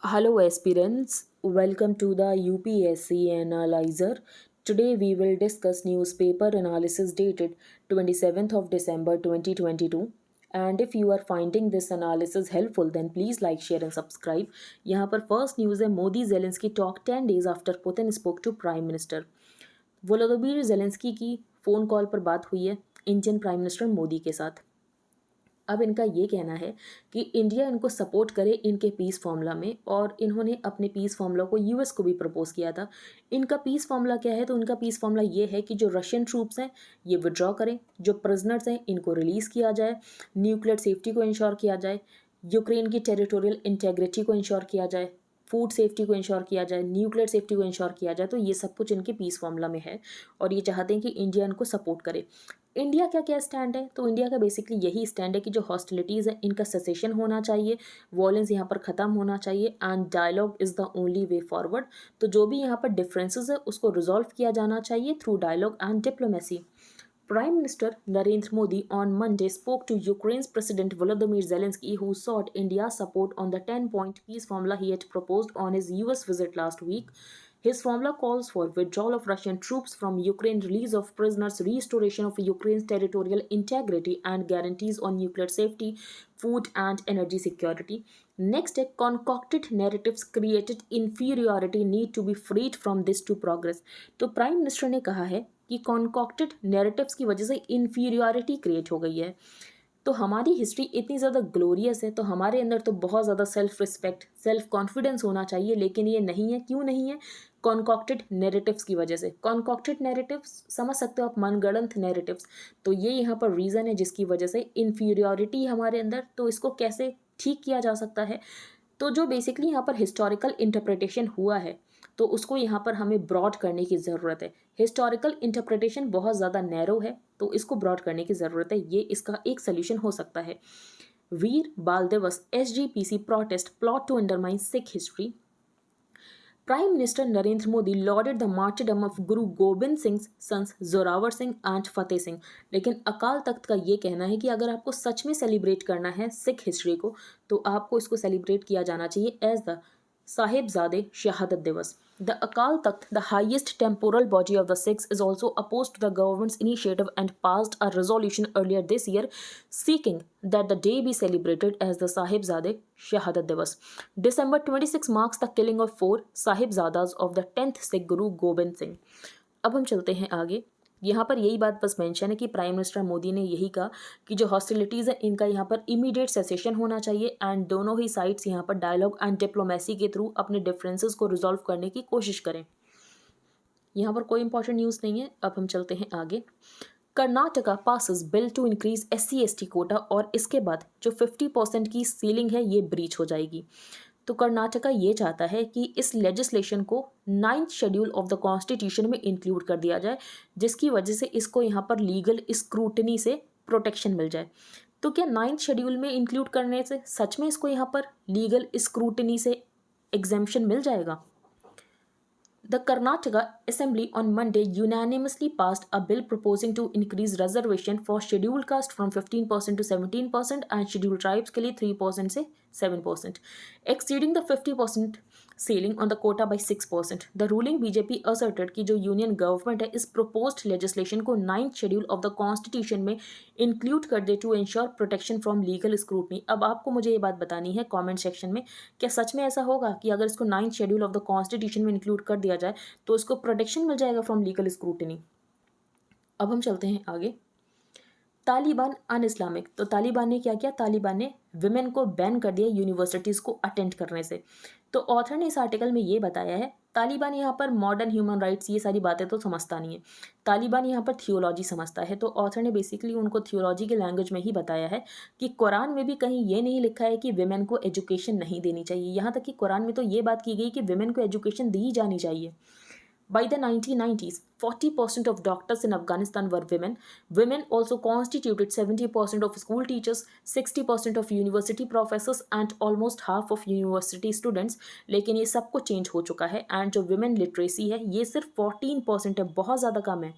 Hello, aspirants. Welcome to the UPSC Analyzer. Today, we will discuss newspaper analysis dated 27th of December 2022. And if you are finding this analysis helpful, then please like, share, and subscribe. यहाँ पर first news है Modi Zelensky talk 10 days after Putin spoke to Prime Minister. Volodymyr Zelensky की phone call पर बात हुई है Indian prime minister Modi के साथ. अब इनका ये कहना है कि इंडिया इनको सपोर्ट करे इनके पीस फार्मूला में, और इन्होंने अपने पीस फार्मूला को यूएस को भी प्रपोज किया था. इनका पीस फार्मूला क्या है? तो इनका पीस फार्मूला ये है कि जो रशियन ट्रूप्स हैं ये विड्रॉ करें, जो प्रिजनर्स हैं इनको रिलीज़ किया जाए, न्यूक्लियर सेफ्टी को इंश्योर किया जाए, यूक्रेन की टेरिटोरियल इंटेग्रिटी को इंश्योर किया जाए, फूड सेफ्टी को इंश्योर किया जाए, न्यूक्लियर सेफ्टी को इंश्योर किया जाए. तो ये सब कुछ इनके पीस फार्मूला में है और ये चाहते हैं कि इंडिया इनको सपोर्ट करे. इंडिया का क्या स्टैंड है? तो इंडिया का बेसिकली यही स्टैंड है कि जो हॉस्टिलिटीज़ है इनका सेसेशन होना चाहिए, वॉयलेंस यहाँ पर ख़त्म होना चाहिए and dialogue is the only way forward. तो जो भी यहाँ पर डिफरेंसेस है उसको रिजॉल्व किया जाना चाहिए through dialogue and diplomacy. Prime Minister Narendra Modi on Monday spoke to Ukraine's President Volodymyr Zelensky, who sought India's support on the 10-point peace formula he had proposed on his US visit last week. His formula calls for withdrawal of Russian troops from Ukraine, release of prisoners, restoration of Ukraine's territorial integrity, and guarantees on nuclear safety, food, and energy security. Next, concocted narratives created inferiority need to be freed from this to progress. तो prime minister ने कहा है कि concocted narratives की वजह से inferiority create हो गई है. तो हमारी हिस्ट्री इतनी ज़्यादा ग्लोरियस है, तो हमारे अंदर तो बहुत ज़्यादा सेल्फ रिस्पेक्ट, सेल्फ कॉन्फिडेंस होना चाहिए, लेकिन ये नहीं है. क्यों नहीं है? कॉन्कॉक्टेड नैरेटिव्स की वजह से. कॉन्कॉक्टेड नैरेटिव्स समझ सकते हो आप, मनगढ़ंत नैरेटिव्स. तो ये यहाँ पर रीज़न है जिसकी वजह से इन्फीरियरिटी हमारे अंदर. तो इसको कैसे ठीक किया जा सकता है? तो जो बेसिकली यहाँ पर हिस्टोरिकल इंटरप्रिटेशन हुआ है तो उसको यहाँ पर हमें ब्रॉड करने की ज़रूरत है. हिस्टोरिकल इंटरप्रिटेशन बहुत ज़्यादा नैरो है तो इसको ब्रॉड करने की ज़रूरत है. ये इसका एक सोल्यूशन हो सकता है. वीर Baal Diwas SGPC protest plot to undermine Sikh history. Prime Minister Narendra Modi lauded the martyrdom of Guru Gobind Singh's sons Zorawar Singh and Fateh Singh. लेकिन अकाल तख्त का ये कहना है कि अगर आपको सच में सेलिब्रेट करना है सिख हिस्ट्री को तो आपको इसको सेलिब्रेट किया जाना चाहिए एज द साहिबजादे शहादत दिवस. The Akal Takht, the highest temporal body of the Sikhs, is also opposed to the government's initiative and passed a resolution earlier this year seeking that the day be celebrated as the Sahibzade Shahadat Divas. December 26 marks the killing of 4 Sahibzadas of the 10th Sikh Guru Gobind Singh. अब हम चलते हैं आगे. यहाँ पर यही बात बस मेंशन है कि प्राइम मिनिस्टर मोदी ने यही कहा कि जो हॉस्टिलिटीज़ है इनका यहाँ पर इमीडिएट सेसेशन होना चाहिए एंड दोनों ही साइड्स यहाँ पर डायलॉग एंड डिप्लोमेसी के थ्रू अपने डिफरेंसेस को रिजॉल्व करने की कोशिश करें. यहाँ पर कोई इंपॉर्टेंट न्यूज़ नहीं है. अब हम चलते हैं आगे. Karnataka passes bill to increase SC/ST quota, और इसके बाद जो 50% की सीलिंग है ये ब्रीच हो जाएगी. तो कर्नाटका ये चाहता है कि इस लेजिस्लेशन को 9th schedule of the constitution में इंक्लूड कर दिया जाए जिसकी वजह से इसको यहाँ पर लीगल स्क्रूटनी से प्रोटेक्शन मिल जाए. तो क्या 9th शेड्यूल में इंक्लूड करने से सच में इसको यहाँ पर लीगल स्क्रूटनी से एग्जेम्पशन मिल जाएगा? The Karnataka Assembly on Monday unanimously passed a bill proposing to increase reservation for scheduled caste from 15% to 17% and scheduled tribes के लिए 3% से 7%, exceeding the 50% ceiling on the quota by 6%. The ruling BJP asserted कि जो union government है इस proposed legislation को 9th schedule of the constitution में include कर दे to ensure protection from legal scrutiny. अब आपको मुझे ये बात बतानी है कमेंट सेक्शन में, क्या सच में ऐसा होगा कि अगर इसको 9th schedule of the constitution में इंक्लूड कर दिया जाए तो इसको प्रोटेक्शन मिल जाएगा फ्रॉम लीगल स्क्रूटनी? अब हम चलते हैं आगे. तालिबान अन इस्लामिक. तो तालिबान ने क्या किया? तालिबान ने विमेन को बैन कर दिया यूनिवर्सिटीज़ को अटेंड करने से. तो ऑथर ने इस आर्टिकल में ये बताया है तालिबान यहाँ पर मॉडर्न ह्यूमन राइट्स ये सारी बातें तो समझता नहीं है. तालिबान यहाँ पर थियोलॉजी समझता है. तो ऑथर ने बेसिकली उनको थियोलॉजी के लैंग्वेज में ही बताया है कि कुरान में भी कहीं ये नहीं लिखा है कि विमेन को एजुकेशन नहीं देनी चाहिए. यहाँ तक कि कुरान में तो ये बात की गई कि विमेन को एजुकेशन दी जानी चाहिए. By the 1990s, 40% of doctors in Afghanistan were women. Women also constituted 70% of school teachers, 60% of university professors and almost half of university students. लेकिन ये सब कुछ चेंज हो चुका है एंड जो women literacy है ये सिर्फ 14% है, बहुत ज़्यादा कम है.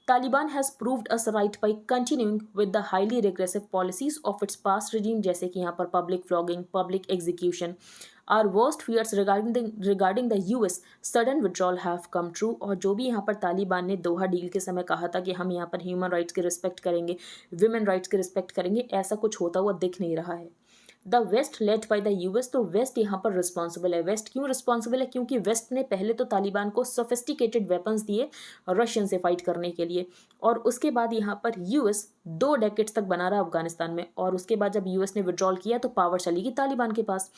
Taliban has proved us right by continuing with the highly regressive policies of its past regime, जैसे कि यहाँ पर public flogging, public execution, are worst fears regarding the US sudden withdrawal have come true. और जो भी यहाँ पर तालिबान ने दोहा डील के समय कहा था कि हम यहाँ पर ह्यूमन राइट्स की रिस्पेक्ट करेंगे, विमेन राइट्स की रिस्पेक्ट करेंगे, ऐसा कुछ होता हुआ दिख नहीं रहा है। The west led by the US, तो वेस्ट यहाँ पर रिस्पॉन्सिबल है। वेस्ट क्यों रिस्पॉन्सिबल है? क्योंकि वेस्ट ने पहले तो तालिबान को सोफिस्टिकेटेड वेपन्स दिए रशियन से फाइट करने के लिए, और उसके बाद यहाँ पर यूएस 2 डेकेड्स तक बना रहा अफगानिस्तान में, और उसके बाद जब यूएस ने विड्रॉल किया तो पावर चली गई तालिबान के पास।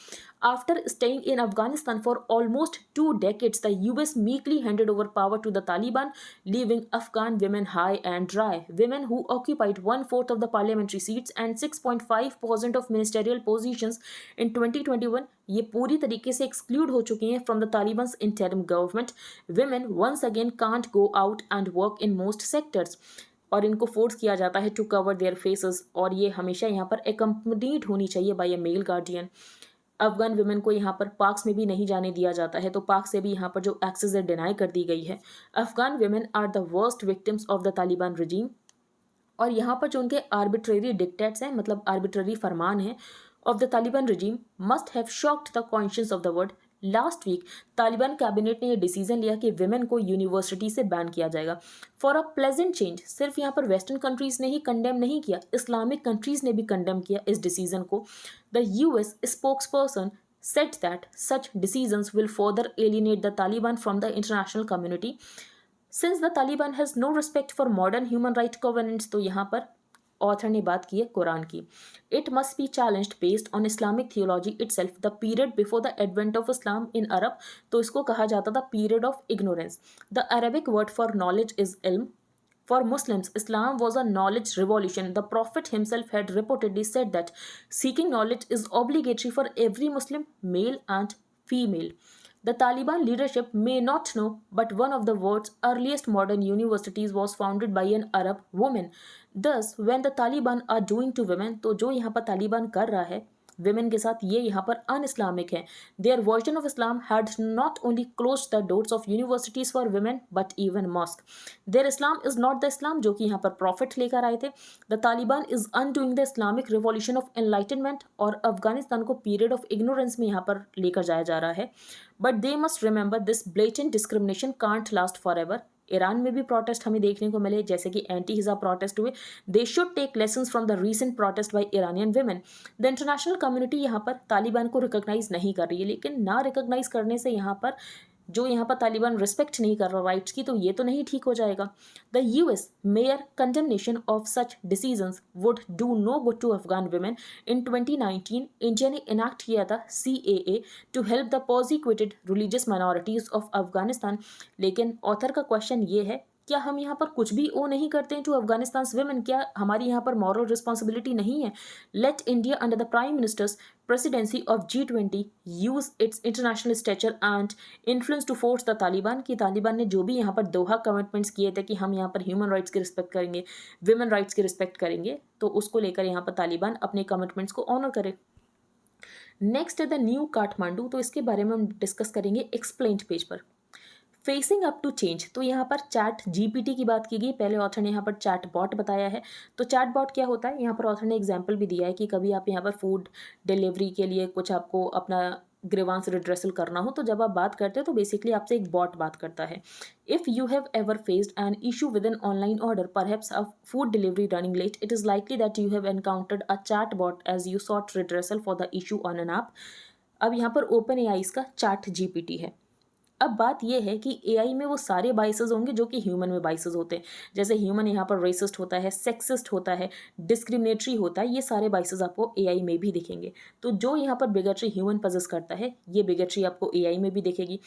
After staying in Afghanistan for almost 2 decades, the US meekly handed over power to the Taliban, leaving Afghan women high and dry. Women who occupied 1/4 of the parliamentary seats and 6.5% of ministerial positions in 2021 ये पूरी तरीके से exclude हो चुकी हैं from the Taliban's interim government. Women once again can't go out and work in most sectors, और इनको force किया जाता है टू कवर देयर फेसेस, और ये हमेशा यहाँ पर एकम्पनीड होनी चाहिए बाय अ मेल गार्डियन। अफगान विमेन को यहाँ पर पार्क्स में भी नहीं जाने दिया जाता है, तो पार्क से भी यहाँ पर जो एक्सेस है डिनाई कर दी गई है। Afghan women are the worst victims of the Taliban regime, और यहाँ पर जो उनके आर्बिट्रेरी डिक्टेट्स हैं, मतलब आर्बिट्रेरी फरमान है of the Taliban regime, must have shocked the conscious of the world. Last week Taliban cabinet ने यह डिसीजन लिया कि विमेन को यूनिवर्सिटी से बैन किया जाएगा फॉर अ प्लेजेंट चेंज। सिर्फ यहाँ पर वेस्टर्न कंट्रीज ने ही कंडेम नहीं किया, इस्लामिक कंट्रीज ने भी कंडेम किया इस डिसीजन को। The US spokesperson said that such decisions will further alienate the Taliban from the international community. Since the Taliban has no respect for modern human right governance, तो यहाँ पर author ने बात की है कुरान की। It must be challenged based on Islamic theology itself, the period before the advent of Islam in Arab, तो इसको कहा जाता था period of ignorance. The Arabic word for knowledge is इल्म। For Muslims, Islam was a knowledge revolution. The Prophet himself had reportedly said that seeking knowledge is obligatory for every Muslim, male and female. The Taliban leadership may not know, but one of the world's earliest modern universities was founded by an Arab woman. Thus, when the Taliban are doing to women, तो जो यहाँ पर तालिबान कर रहा है women के साथ, ये यहाँ पर अन इस्लामिक है। Their version of Islam had not only close the doors of universities for women but even mosque. Their Islam is not the Islam जो कि यहाँ पर प्रॉफिट लेकर आए थे। The Taliban is undoing the Islamic revolution of enlightenment, और अफगानिस्तान को period of ignorance में यहाँ पर लेकर जाया जा रहा है। But they must remember this blatant discrimination can't last for ever. Iran में भी प्रोटेस्ट हमें देखने को मिले, जैसे कि एंटी हिजाब प्रोटेस्ट हुए। They should take lessons from the recent protest by Iranian women. The international community यहाँ पर तालिबान को रिकॉग्नाइज नहीं कर रही है, लेकिन ना रिकॉग्नाइज करने से यहाँ पर जो यहाँ पर तालिबान रिस्पेक्ट नहीं कर रहा राइट्स की, तो ये तो नहीं ठीक हो जाएगा। The US mere condemnation of such decisions would do no good to Afghan women. In 2019 India ने इनैक्ट किया था CAA to help the prosecuted religious minorities of Afghanistan. लेकिन ऑथर का क्वेश्चन ये है, क्या हम यहाँ पर कुछ भी ओ नहीं करते हैं टू अफगानिस्तान विमेन? क्या हमारी यहाँ पर मॉरल रिस्पॉन्सिबिलिटी नहीं है? Let India under the prime minister's presidency of G20 use its international stature and influence to force the Taliban. की तालिबान ने जो भी यहाँ पर दोहा कमिटमेंट्स किए थे कि हम यहाँ पर ह्यूमन राइट्स की रिस्पेक्ट करेंगे, विमेन राइट्स की रिस्पेक्ट करेंगे, तो उसको लेकर यहाँ पर तालिबान अपने कमिटमेंट्स को ऑनर करे। नेक्स्ट है द न्यू काठमांडू, तो इसके बारे में हम डिस्कस करेंगे एक्सप्लेन्ड पेज पर। फेसिंग अप टू चेंज, तो यहाँ पर चैट GPT की बात की गई। पहले ऑथर ने यहाँ पर चैट बॉट बताया है। तो चैट बॉट क्या होता है, यहाँ पर ऑथर ने एग्जाम्पल भी दिया है कि कभी आप यहाँ पर फूड डिलीवरी के लिए कुछ आपको अपना ग्रीवांस रिड्रेसल करना हो, तो जब आप बात करते हो तो बेसिकली आपसे एक बॉट बात करता है। If you have ever faced an issue with an online order, perhaps a food delivery running late, it is likely that you have encountered a chat bot as you sought redressal for the issue on an app. अब यहाँ पर open AI का chat GPT है। अब बात यह है कि AI में वो सारे बाइसेस होंगे जो कि ह्यूमन में बाइसेस होते हैं। जैसे ह्यूमन यहाँ पर रेसिस्ट होता है, सेक्सिस्ट होता है, डिस्क्रिमिनेटरी होता है, ये सारे बाइसेस आपको AI में भी दिखेंगे। तो जो यहाँ पर बिगेटरी ह्यूमन पजेस करता है, ये बिगेटरी आपको AI में भी दिखेगी।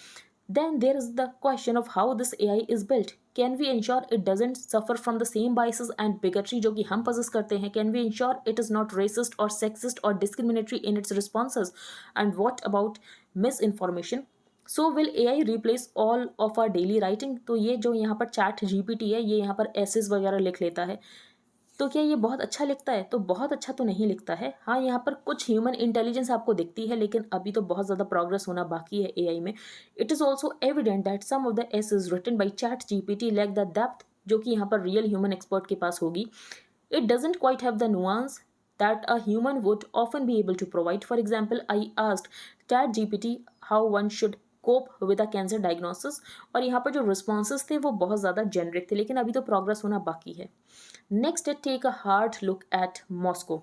Then there is the question of how this AI is built. Can we ensure it doesn't suffer from the same biases and bigotry जो कि हम possess करते हैं? Can we ensure it is not racist or sexist or discriminatory in its responses? And what about misinformation? So will AI replace all of our daily writing? तो ये जो यहाँ पर चैट GPT है, ये यहाँ पर essays वगैरह लिख लेता है, तो क्या ये बहुत अच्छा लिखता है? तो बहुत अच्छा तो नहीं लिखता है। हाँ, यहाँ पर कुछ ह्यूमन इंटेलिजेंस आपको दिखती है, लेकिन अभी तो बहुत ज़्यादा प्रोग्रेस होना बाकी है AI में। It is also evident that some of the essays written by chat GPT lack the depth जो कि यहाँ पर रियल ह्यूमन एक्सपर्ट के पास होगी। It doesn't quite have the nuance that a human would often be able to provide. For example, I asked ChatGPT how one should cope with a cancer diagnosis, और यहाँ पर जो responses थे वो बहुत ज़्यादा generic थे, लेकिन अभी तो progress होना बाकी है. नेक्स्ट है take a hard look at Moscow.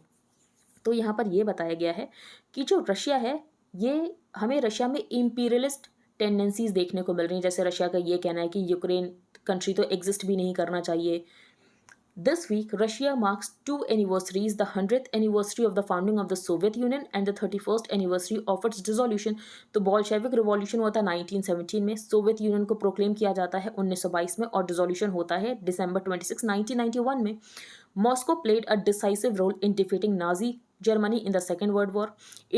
तो यहाँ पर ये बताया गया है कि जो रशिया है ये हमें रशिया में इम्पीरियलिस्ट टेंडेंसीज देखने को मिल रही हैं. जैसे रशिया का ये कहना है कि यूक्रेन कंट्री तो एग्जिस्ट भी नहीं करना चाहिए. This week, Russia marks two anniversaries, the 100th anniversary of the founding of the Soviet Union and the 31st anniversary of its dissolution. तो बॉल्शेविक रिवॉल्यूशन हुआ था 1917 में, सोवियत यूनियन को प्रोक्लेम किया जाता है 1922 में और डिसोल्यूशन होता है December 26, 1991 में. Moscow played a decisive role in defeating Nazi Germany in the Second World War,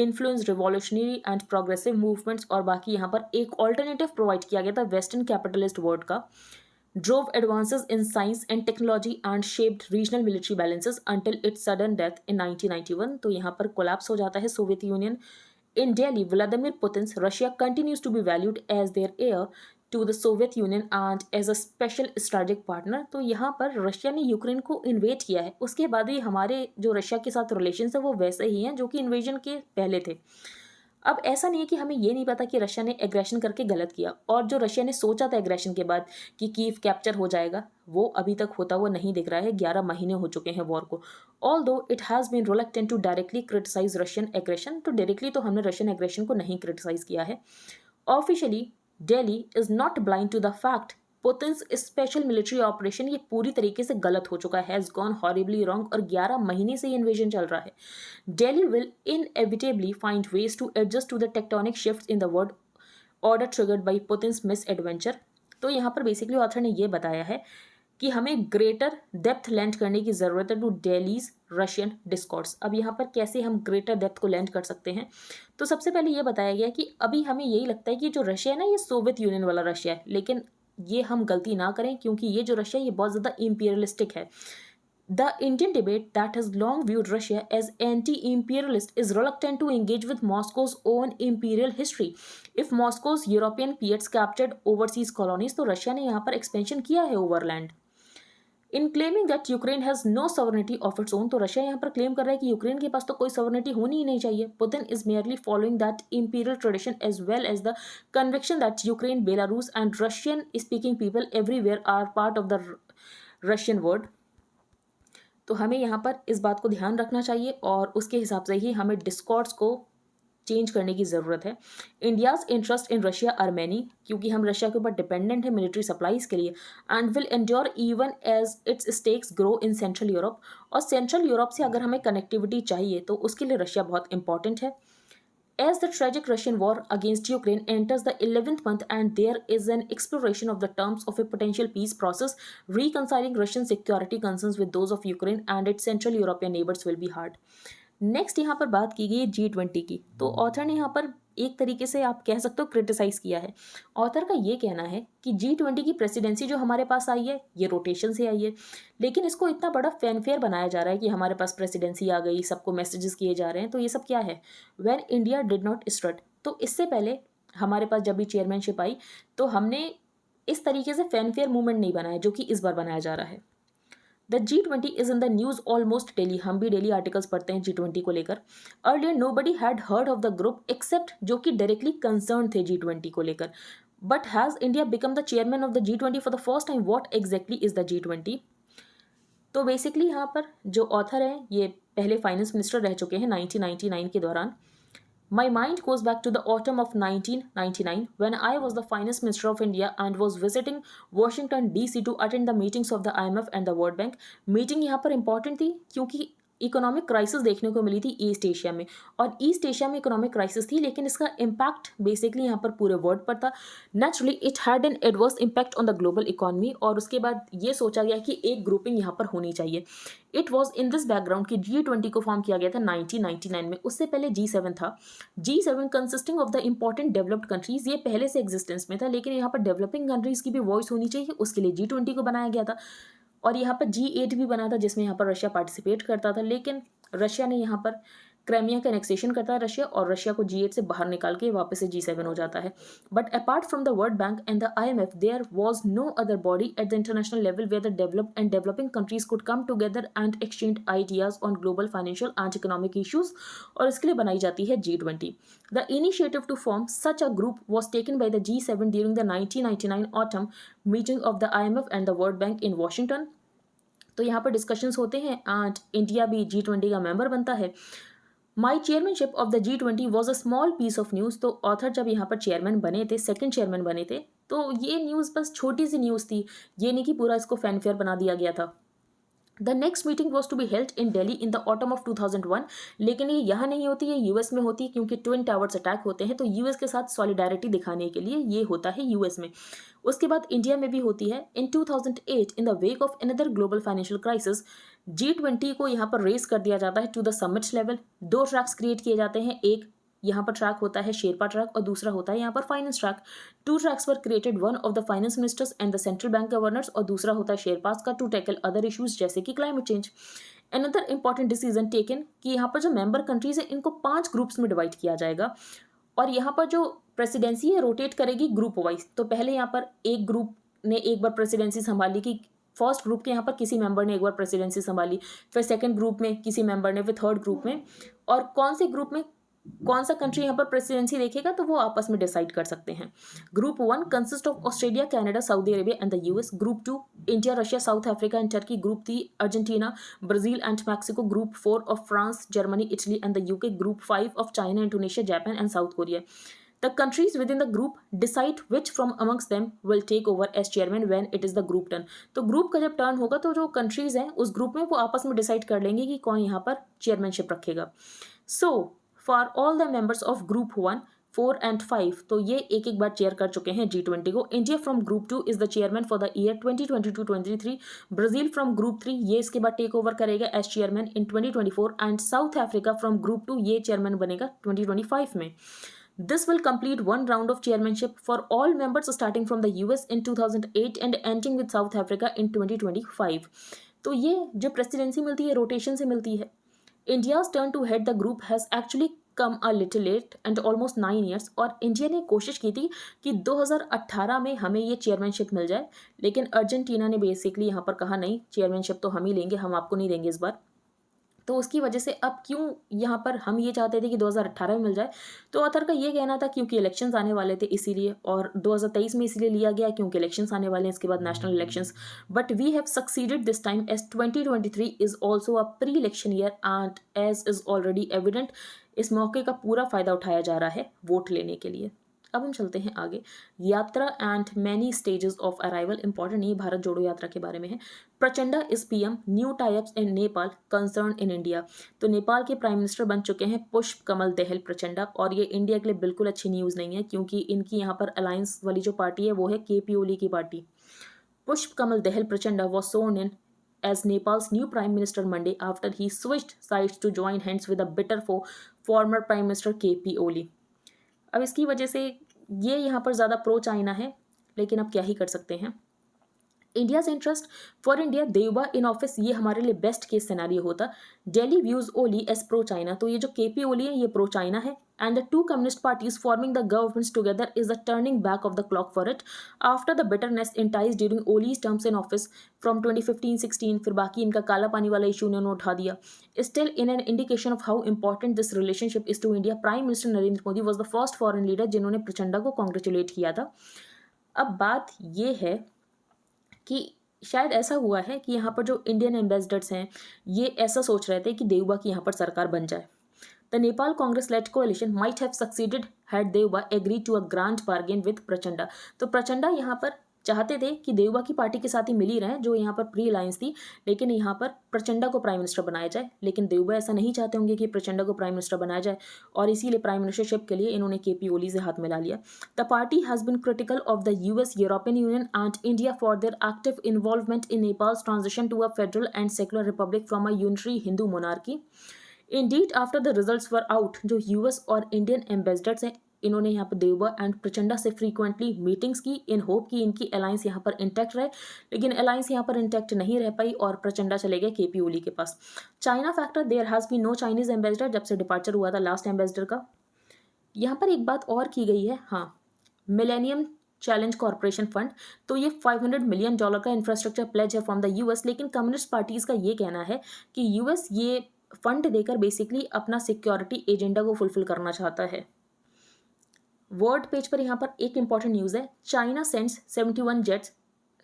influenced revolutionary and progressive movements, और बाकी यहाँ पर एक ऑल्टरनेटिव प्रोवाइड किया गया था वेस्टर्न कैपिटलिस्ट वर्ल्ड का. Drove advances in science and technology and shaped regional military balances until its sudden death in 1991. तो यहाँ पर कोलैप्स हो जाता है Soviet union. In Delhi, Vladimir Putin's Russia continues to be valued as their heir to the Soviet Union and as a special strategic partner. तो यहाँ पर Russia ने यूक्रेन को इन्वेट किया है, उसके बाद ही हमारे जो रशिया के साथ रिलेशन है वो वैसे ही हैं जो कि इन्वेजन के पहले थे. अब ऐसा नहीं है कि हमें ये नहीं पता कि रशिया ने एग्रेशन करके गलत किया, और जो रशिया ने सोचा था एग्रेशन के बाद कि कीव कैप्चर हो जाएगा वो अभी तक होता हुआ नहीं दिख रहा है. 11 महीने हो चुके हैं वॉर को. Although it has been reluctant to directly criticise Russian aggression. तो डायरेक्टली तो हमने रशियन एग्रेशन को नहीं क्रिटिसाइज किया है. Officially Delhi is not blind to the fact Putin's special military operation ये पूरी तरीके से गलत हो चुका है, हैज़ गॉन हॉरिबली रॉन्ग, और 11 महीने से ये इन्वेजन चल रहा है. Delhi will inevitably find ways to adjust to the tectonic shifts in the world order triggered by Putin's misadventure. तो यहाँ पर बेसिकली ऑथर ने ये बताया है कि हमें ग्रेटर डेप्थ लैंड करने की ज़रूरत है टू डेलीज रशियन डिस्कोर्स. अब यहाँ पर कैसे हम ग्रेटर डेप्थ को लैंड कर सकते हैं, तो सबसे पहले ये बताया गया कि अभी हमें यही लगता है कि जो रशिया है ना ये सोवियत यूनियन वाला रशिया है, लेकिन ये हम गलती ना करें क्योंकि ये जो रशिया ये बहुत ज़्यादा इम्पीरियलिस्टिक है. The Indian debate that has long viewed Russia as anti-imperialist is reluctant to engage with Moscow's own imperial history. If Moscow's European peers captured overseas colonies, तो रशिया ने यहाँ पर expansion किया है overland. In claiming that Ukraine has no sovereignty of its own, तो Russia यहाँ पर claim कर रहा है कि यूक्रेन के पास तो कोई sovereignty होनी ही नहीं चाहिए. Putin is merely following that imperial tradition as well as the conviction that Ukraine, Belarus and Russian-speaking people everywhere are part of the Russian world. तो हमें यहाँ पर इस बात को ध्यान रखना चाहिए और उसके हिसाब से ही हमें डिस्कॉर्ड्स को चेंज करने की ज़रूरत है. India's interest in Russia are many, क्योंकि हम रशिया के ऊपर डिपेंडेंट है मिलिट्री सप्लाईज़ के लिए, and will endure even as its stakes grow in central Europe. और सेंट्रल यूरोप से अगर हमें कनेक्टिविटी चाहिए तो उसके लिए रशिया बहुत इंपॉर्टेंट है. As the tragic Russian war against Ukraine enters the 11th month and there is an exploration of the terms of a potential peace process, reconciling Russian security concerns with those of Ukraine and its Central European neighbors will be hard. Next यहाँ पर बात की गई है G20 की. तो author ने यहाँ पर एक तरीके से आप कह सकते हो क्रिटिसाइज किया है. ऑथर का ये कहना है कि G20 की प्रेसिडेंसी जो हमारे पास आई है ये रोटेशन से आई है, लेकिन इसको इतना बड़ा फैनफेयर बनाया जा रहा है कि हमारे पास प्रेसिडेंसी आ गई, सबको मैसेजेस किए जा रहे हैं. तो ये सब क्या है, when India did not strut. तो इससे पहले हमारे पास जब भी चेयरमैनशिप आई तो हमने इस तरीके से फैनफेयर मूवमेंट नहीं बनाया जो कि इस बार बनाया जा रहा है. The G20 is in the news almost daily. हम भी डेली आर्टिकल्स पढ़ते हैं G20 को लेकर. Earlier nobody had heard of the group except जो कि डायरेक्टली कंसर्न थे G20 को लेकर. But has India become the chairman of the G20 for the first time? What exactly is the G20? तो बेसिकली यहाँ पर जो ऑथर हैं ये पहले फाइनेंस मिनिस्टर रह चुके हैं 1999 के दौरान. My mind goes back to the autumn of 1999 when I was the finance minister of India and was visiting Washington DC to attend the meetings of the IMF and the World Bank. Meeting यहाँ पर important थी क्योंकि economic crisis देखने को मिली थी east Asia में, और east Asia में इकोनॉमिक क्राइसिस थी लेकिन इसका इम्पैक्ट बेसिकली यहाँ पर पूरे वर्ल्ड पर था. Naturally it had an adverse impact on the global economy, और उसके बाद ये सोचा गया कि एक ग्रुपिंग यहाँ पर होनी चाहिए. It was in this background कि G20 को फॉर्म किया गया था 1999 में. उससे पहले G7 था. G7 consisting of the important developed countries, ये पहले से एग्जिस्टेंस में था, लेकिन यहाँ पर डेवलपिंग कंट्रीज की भी वॉइस होनी चाहिए, उसके लिए G20 को बनाया गया था. और यहाँ पर G8 भी बना था जिसमें यहाँ पर रशिया पार्टिसिपेट करता था, लेकिन रशिया ने यहाँ पर क्राइमिया का एनेक्सेशन करता है रशिया, और रशिया को G8 से बाहर निकाल के वापस से G7 हो जाता है. But apart from the world bank and the IMF, there was no other body at the international level where the developed and developing countries could come together and exchange ideas on global financial and economic issues, और इसके लिए बनाई जाती है G20. The initiative to form such a group was taken by the G7 during the 1999 autumn meeting of the IMF and the World Bank in Washington. तो यहाँ पर discussions होते हैं एंड इंडिया भी G20 का मेंबर बनता है. My chairmanship of the G20 was a small piece of news. तो ऑथर जब यहाँ पर चेयरमैन बने थे, सेकंड चेयरमैन बने थे, तो ये न्यूज़ बस छोटी सी न्यूज़ थी, ये नहीं कि पूरा इसको फैनफेयर बना दिया गया था. The next meeting was to be held in Delhi in the autumn of 2001. लेकिन ये यहाँ नहीं होती, ये यूएस में होती है, क्योंकि ट्विन टावर्स अटैक होते हैं, तो यूएस के साथ सॉलिडारिटी दिखाने के लिए ये होता है यूएस में. उसके बाद इंडिया में भी होती है in 2008 in the wake of another global financial crisis. G20 को यहाँ पर रेस कर दिया जाता है to the summit level. 2 tracks create किए जाते हैं, एक यहाँ पर ट्रैक होता है शेरपा ट्रैक और दूसरा होता है यहाँ पर finance track. 2 tracks were created, one of the finance ministers and the central bank governors, और दूसरा होता है शेरपास का टू टैकल अदर इश्यूज जैसे कि climate change. Another important decision taken कि यहाँ पर जो मेंबर कंट्रीज है इनको 5 ग्रुप्स में डिवाइड किया जाएगा, और यहाँ पर जो प्रेसिडेंसी है रोटेट करेगी ग्रुप वाइज. तो पहले यहाँ पर एक ग्रुप ने एक बार प्रेसिडेंसी संभाली, कि फर्स्ट ग्रुप के यहाँ पर किसी मेंबर ने एक बार प्रेसिडेंसी संभाली, फिर सेकंड ग्रुप में किसी मेंबर ने, फिर थर्ड ग्रुप में, और कौन से ग्रुप में कौन सा कंट्री यहाँ पर प्रेसिडेंसी देखेगा तो वो आपस में डिसाइड कर सकते हैं. Group 1 consist of Australia, Canada, Saudi Arabia and the US. Group 2 India, Russia, south Africa and Turkey. Group 3 Argentina, Brazil and Mexico. Group 4 of France, Germany, Italy and the UK. Group 5 of China, Indonesia, Japan and south Korea. The countries within the group decide which from amongst them will take over as chairman when it is the group turn. तो group का जब turn होगा तो जो countries हैं उस group में वो आपस में डिसाइड कर लेंगे कि कौन यहाँ पर चेयरमैनशिप रखेगा. So for all the members of group 1, 4 and 5, तो ये एक एक बार चेयर कर चुके हैं G20 को. India from group 2 is the chairman for the year 2022-23. Brazil from group 3 ये इसके बाद टेक ओवर करेगा as chairman in 2024. And South Africa from group 2 ये चेयरमैन बनेगा 2025 में. This will complete one round of chairmanship for all members starting from the US in 2008 and ending with South Africa in 2025. तो ये जो presidency मिलती है rotation से मिलती है. India's turn to head the group has actually come a little late and almost 9 years. और India ने कोशिश की थी कि 2018 में हमें ये चेयरमैनशिप मिल जाए, लेकिन अर्जेंटीना ने बेसिकली यहाँ पर कहा नहीं, चेयरमैनशिप तो हम ही लेंगे, हम आपको नहीं देंगे इस बार. तो उसकी वजह से अब क्यों यहाँ पर हम ये चाहते थे कि 2018 में मिल जाए, तो ऑथर का ये कहना था क्योंकि इलेक्शंस आने वाले थे इसीलिए, और 2023 में इसलिए लिया गया क्योंकि इलेक्शंस आने वाले हैं, इसके बाद national elections. But we have succeeded this time as 2023 is also a pre election year and as is already evident. इस मौके का पूरा फायदा उठाया जा रहा है वोट लेने के लिए. अब हम चलते हैं आगे. यात्रा and many stages of arrival. Important नहीं, भारत जोड़ो यात्रा के बारे में है. Prachanda is PM. New types in Nepal, concern in India. तो नेपाल के प्राइम मिनिस्टर बन चुके हैं पुष्प कमल दहल प्रचंडा, और ये इंडिया के लिए बिल्कुल अच्छी न्यूज़ नहीं है क्योंकि इनकी यहाँ पर अलायंस वाली जो पार्टी है वो है KP ओली की पार्टी. Pushpa Kamal Dahal Prachanda was sworn in as Nepal's new Prime Minister Monday after he switched sides to join hands with a bitter foe, former Prime Minister KP Oli. अब इसकी वजह से ये यहाँ पर ज़्यादा प्रो चाइना है, लेकिन अब क्या ही कर सकते हैं. India's interest for India, Deuba in office, ये हमारे लिए बेस्ट केस सिनेरियो होता. Delhi views Oli as pro China. तो ये जो KP ओली है ये प्रो चाइना है. And the 2 communist parties forming the governments together is the turning back of the clock for it after the bitterness in ties during Oli's terms in office from 2015-16. फिर बाकी इनका काला पानी वाला इशू उन्होंने उठा दिया. Still in an indication of how important this relationship is to India, prime minister Narendra Modi was the first foreign leader जिन्होंने प्रचंडा को कॉन्ग्रेचुलेट किया था. अब बात ये है कि शायद ऐसा हुआ है कि यहाँ पर जो इंडियन एम्बेसडर्स हैं ये ऐसा सोच रहे थे कि देवबा की यहाँ पर सरकार बन जाए. The Nepal Congress led coalition might have succeeded had Deuba agreed to a grand bargain with Prachanda. तो प्रचंडा यहाँ पर चाहते थे कि देवबा की पार्टी के साथ ही मिल ही रहे जो यहाँ पर प्री अलायंस थी, लेकिन यहाँ पर प्रचंडा को प्राइम मिनिस्टर बनाया जाए. लेकिन देवबा ऐसा नहीं चाहते होंगे कि प्रचंडा को प्राइम मिनिस्टर बनाया जाए, और इसीलिए प्राइम मिनिस्टरशिप के लिए इन्होंने KP ओली से हाथ मिला लिया. The party has been critical of the US, European Union and India for their active involvement in Nepal's transition to a federal and secular republic from a unitary Hindu monarchy. Indeed, after the results were out, जो US और Indian ambassadors हैं इन्होंने यहाँ पर Deuba and Prachanda से frequently meetings की in hope कि इनकी अलायंस यहाँ पर इंटैक्ट रहे, लेकिन अलायंस यहाँ पर इंटैक्ट नहीं रह पाई और प्रचंडा चले गए केपी ओली के पास। China factor, there has been no Chinese ambassador, जब से डिपार्चर हुआ था लास्ट एम्बेसडर का। यहाँ पर एक बात और की गई है, हाँ, मिलेनियम चैलेंज कॉर्पोरेशन फंड, तो ये $500 मिलियन का इंफ्रास्ट्रक्चर प्लेज है फ्रॉम द यूएस, लेकिन कम्युनिस्ट पार्टीज का ये कहना है कि यूएस ये फंड देकर बेसिकली अपना सिक्योरिटी एजेंडा को फुलफिल करना चाहता है। वर्ल्ड पेज पर यहाँ पर एक इंपॉर्टेंट न्यूज़ है, China sends 71 jets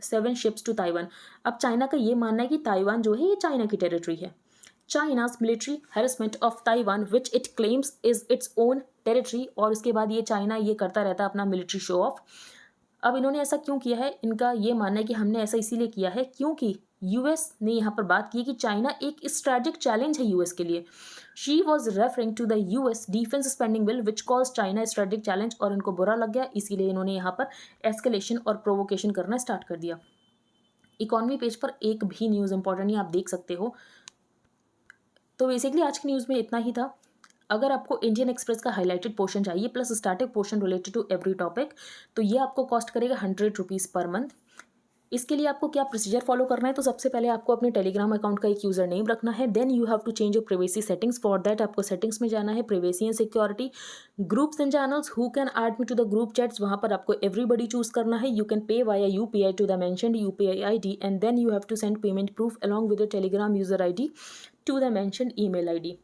7 ships to Taiwan. अब चाइना का ये मानना है कि ताइवान जो है ये चाइना की टेरिटरी है। China's military harassment of Taiwan which it claims is its own territory, और उसके बाद ये चाइना ये करता रहता है अपना मिलिट्री शो ऑफ। अब इन्होंने ऐसा क्यों किया है, इनका ये मानना है कि हमने ऐसा इसीलिए किया है क्योंकि यूएस ने यहाँ पर बात की कि चाइना एक स्ट्रेटेजिक चैलेंज है यूएस के लिए। She was referring to the US defence spending bill which calls China strategic challenge, और इनको बुरा लग गया, इसीलिए इन्होंने यहाँ पर एस्केलेशन और प्रोवोकेशन करना स्टार्ट कर दिया। इकॉनमी पेज पर एक भी न्यूज़ इंपॉर्टेंट नहीं, आप देख सकते हो। तो बेसिकली आज की न्यूज़ में इतना ही था। अगर आपको इंडियन एक्सप्रेस का हाईलाइटेड पोर्शन चाहिए plus static portion related to every topic, तो ये आपको कॉस्ट करेगा ₹100 पर मंथ। इसके लिए आपको क्या प्रोसीजर फॉलो करना है, तो सबसे पहले आपको अपने टेलीग्राम अकाउंट का एक यूजर नेम रखना है, then you have to change your privacy settings. For that आपको सेटिंग्स में जाना है, privacy and security, groups and channels, who can add me to the group chats, वहाँ पर आपको एवरीबडी चूज करना है। You can pay via UPI to the mentioned UPI ID and then you have to send payment proof along with your Telegram user ID to the mentioned email ID.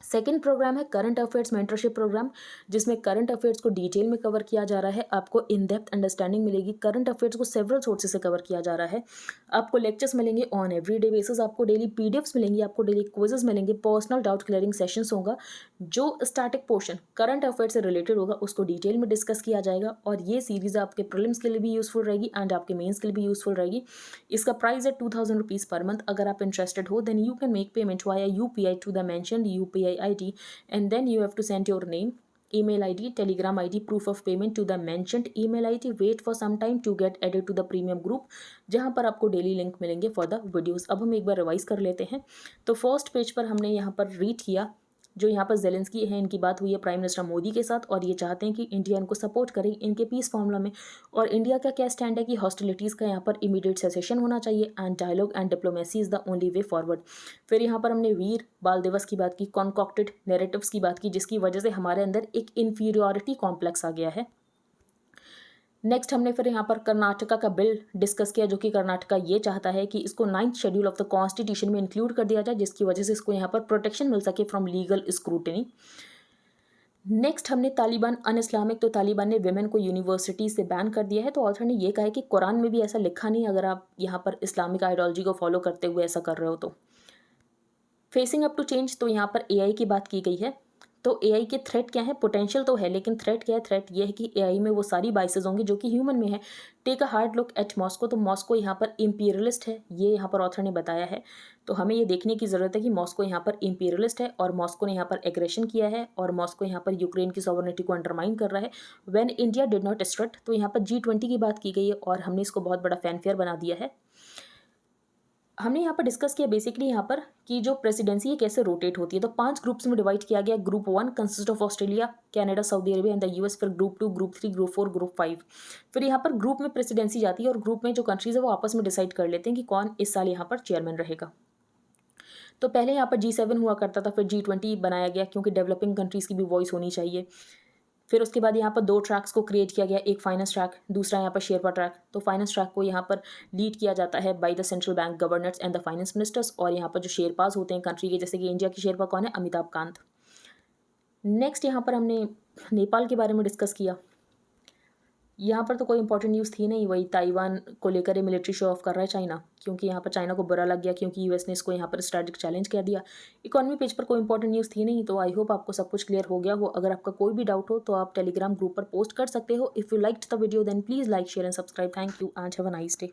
Second programme है current affairs mentorship programme, जिसमें current affairs को detail में cover किया जा रहा है। आपको in depth understanding मिलेगी, करंट अफेयर्स को सेवरल सोर्सेज से कवर किया जा रहा है। आपको लेक्चर्स मिलेंगे ऑन एवरीडे बेसिस, आपको डेली पीडीएफ्स मिलेंगी, आपको डेली क्विजेस मिलेंगे, पर्सनल डाउट क्लियरिंग सेशंस होगा। जो स्टैटिक पोर्शन करंट अफेयर्स से रिलेटेड होगा उसको डिटेल में डिस्कस किया जाएगा, और ये सीरीज आपके प्रीलिम्स के लिए भी यूजफुल रहेगी एंड आपके मेंस के लिए भी यूजफुल रहेगी। इसका प्राइस है ₹2000 पर मंथ। अगर आप इंटरेस्टेड हो then you can make payment via UPI to the mentioned UPI ID and then you have to send your name, email id, telegram id, proof of payment to the mentioned email id. Wait for some time to get added to the premium group, जहाँ पर आपको daily link मिलेंगे for the videos. अब हम एक बार revise कर लेते हैं। तो फर्स्ट पेज पर हमने यहाँ पर रीड किया, जो यहाँ पर जेलेंस्की है इनकी बात हुई है प्राइम मिनिस्टर मोदी के साथ, और ये चाहते हैं कि इंडिया इनको सपोर्ट करे इनके पीस फॉर्मूला में। और इंडिया का क्या स्टैंड है कि हॉस्टिलिटीज़ का यहाँ पर इमीडिएट सेसेशन होना चाहिए and dialogue and diplomacy is the only way forward. फिर यहाँ पर हमने वीर बाल दिवस की बात की, कॉन्कॉक्टेड नैरेटिव्स की बात की, जिसकी वजह से हमारे अंदर एक इन्फीरियॉरिटी कॉम्प्लेक्स आ गया है। नेक्स्ट हमने फिर यहाँ पर कर्नाटका का बिल डिस्कस किया, जो कि कर्नाटका ये चाहता है कि इसको 9th schedule of the constitution में इंक्लूड कर दिया जाए, जिसकी वजह से इसको यहाँ पर प्रोटेक्शन मिल सके फ्रॉम लीगल स्क्रूटनी। नेक्स्ट हमने तालिबान अन इस्लामिक, तो तालिबान ने विमेन को यूनिवर्सिटी से बैन कर दिया है। तो ऑथर ने ये कहा है कि कुरान में भी ऐसा लिखा नहीं, अगर आप यहाँ पर इस्लामिक आइडियोलॉजी को फॉलो करते हुए ऐसा कर रहे हो तो। फेसिंग अप टू चेंज, तो यहाँ पर एआई की बात की गई है। तो एआई के थ्रेट क्या है, पोटेंशियल तो है लेकिन थ्रेट क्या है, थ्रेट ये है कि एआई में वो सारी बाइसेस होंगी जो कि ह्यूमन में है। Take a hard look at Moscow, तो मॉस्को यहाँ पर इंपीरियलिस्ट है, ये यहाँ पर ऑथर ने बताया है। तो हमें ये देखने की ज़रूरत है कि मॉस्को यहाँ पर इंपीरियलिस्ट है और मॉस्को ने यहाँ पर एग्रेशन किया है और मॉस्को यहाँ पर यूक्रेन की सॉवरेनिटी को अंडरमाइन कर रहा है। When India did not strut, तो यहाँ पर G20 की बात की गई है और हमने इसको बहुत बड़ा फैनफेयर बना दिया है। हमने यहाँ पर डिस्कस किया बेसिकली यहाँ पर कि जो प्रेसिडेंसी है कैसे रोटेट होती है। तो 5 ग्रुप्स में डिवाइड किया गया। Group 1 consist of Australia, Canada, Saudi Arabia and the US. फिर ग्रुप 2, ग्रुप 3, ग्रुप 4, ग्रुप 5। फिर यहाँ पर ग्रुप में प्रेसिडेंसी जाती है और ग्रुप में जो कंट्रीज है वो आपस में डिसाइड कर लेते हैं कि कौन इस साल यहाँ पर चेयरमैन रहेगा। तो पहले यहाँ पर G7 हुआ करता था, फिर G20 बनाया गया क्योंकि डेवलपिंग कंट्रीज़ की भी वॉइस होनी चाहिए। फिर उसके बाद यहाँ पर 2 ट्रैक्स को क्रिएट किया गया, एक फाइनेंस ट्रैक, दूसरा यहाँ पर शेरपा ट्रैक। तो फाइनेंस ट्रैक को यहाँ पर लीड किया जाता है by the central bank governors and the finance ministers, और यहाँ पर जो शेरपास होते हैं कंट्री के, जैसे कि इंडिया की शेरपा कौन है, अमिताभ कांत। नेक्स्ट यहाँ पर हमने नेपाल के बारे में डिस्कस किया। यहाँ पर तो कोई इंपॉर्टेंट न्यूज़ थी नहीं, वही ताइवान को लेकर ये मिलिट्री शो ऑफ कर रहा है चाइना, क्योंकि यहाँ पर चाइना को बुरा लग गया क्योंकि यूएस ने इसको यहाँ पर स्ट्रेटेजिक चैलेंज कर दिया। इकॉनमी पेज पर कोई इंपॉर्टेंट न्यूज़ थी नहीं, तो आई होप आपको सब कुछ क्लियर हो गया हो। अगर आपका कोई भी डाउट हो तो आप टेलीग्राम ग्रुप पर पोस्ट कर सकते हो। If you liked the video then please like, share and subscribe. Thank you and have a nice day.